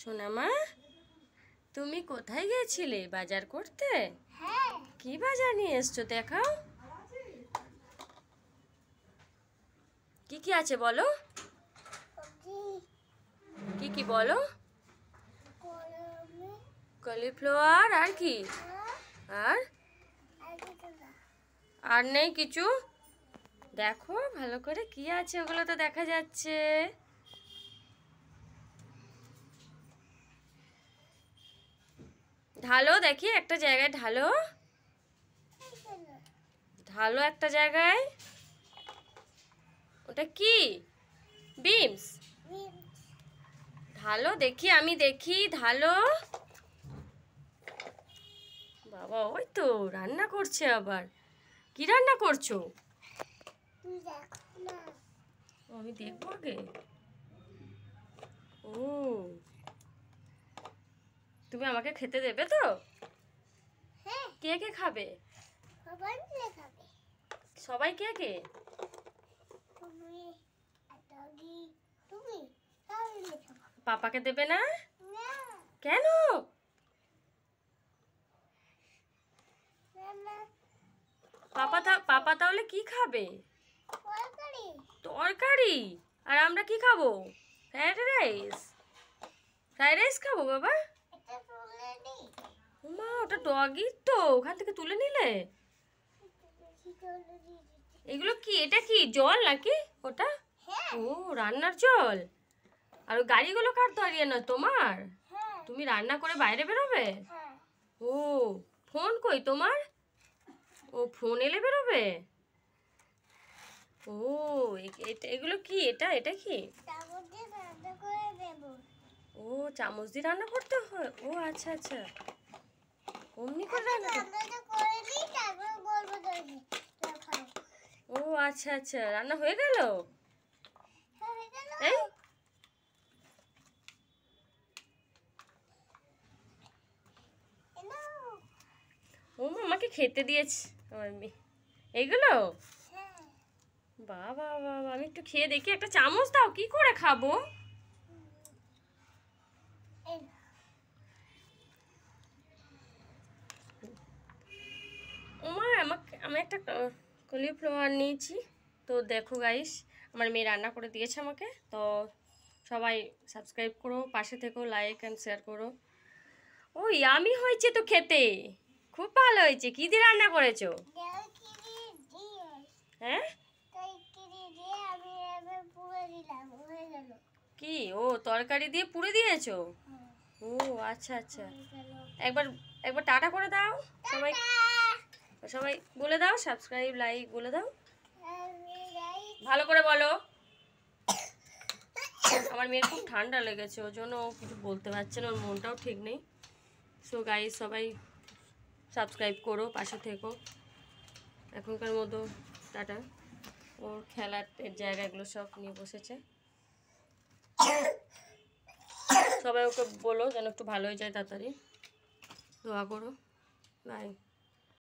সোনামা, তুমি কোথায় গেছিলে বাজার করতে? হ্যাঁ। কি বাজার নিয়ে এসছো দেখাও। কি কি আছে বলো, কি কি বলো। কলিফ্লাওয়ার আর কি? আর আর নেই কিছু? দেখো ভালো করে কি আছে, ওগুলো তো দেখা যাচ্ছে। ঢালো দেখি একটা জায়গায়, ঢালো ঢালো একটা জায়গায়। ওটা কি? বিমস? ঢালো দেখি, আমি দেখি, ঢালো। বাবা ওই তো রান্না করছে আবার। কি রান্না করছো? আমি দেখবো আগে। ও, তুমি আমাকে খেতে দেবে তো? কে কে খাবে? সবাই কে কে? পাপাকে দেবে না? কেন? পাপা তাহলে কি খাবে? তরকারি। আর আমরা কি খাবো? Fried rice. ফ্রাইড রাইস খাবো বাবা। মা ওটা ডগি তো, ওখান থেকে তুলে নিলে। এগুলো কি? এটা কি জল নাকি ওটা? ও রান্নার জল। আর ওই গাড়িগুলো কার দাঁড়িয়ে না তোমার? তুমি রান্না করে বাইরে বেরোবে? ও ফোন কই তোমার? ও ফোন এলে বেরোবে? ও এগুলো কি? এটা এটা কি? ও চামচ দিয়ে রান্না করতে হয়। ও আচ্ছা আচ্ছা, অমনি করে রান্না। ও আচ্ছা আচ্ছা, রান্না হয়ে গেল। এই ও আমাকে খেতে দিয়েছে আমার মেয়ে এগুলো। বাবা বাবা, আমি একটু খেয়ে দেখি, একটা চামচ দাও, কি করে খাবো? আমি একটা কলিফ্লাওয়ার নিয়েছি। তো দেখো গাইস, আমার মেয়ে রান্না করে দিয়েছে আমাকে। তো সবাই সাবস্ক্রাইব করো, পাশে থেকো, লাইক অ্যান্ড শেয়ার করো। ও ইয়ামি হয়েছে তো খেতে, খুব ভালো হয়েছে। কি দিয়ে রান্না করেছো? হ্যাঁ কি? ও তরকারি দিয়ে পুড়ে দিয়েছো? ও আচ্ছা আচ্ছা। একবার একবার টাটা করে দাও সবাই, সবাই বলে দাও সাবস্ক্রাইব লাইক বলে দাও, ভালো করে বলো। আমার মেয়ের খুব ঠান্ডা লেগেছে, ওর জন্য ও কিছু বলতে পারছে না, ওর মনটাও ঠিক নেই। সো গাইস সবাই সাবস্ক্রাইব করো, পাশে থেকো। এখনকার মতো টাটা। ওর খেলার জায়গাগুলো সব নিয়ে বসেছে। সবাই ওকে বলো যেন একটু ভালো হয়ে যায় তাড়াতাড়ি, দোয়া করো। বাই।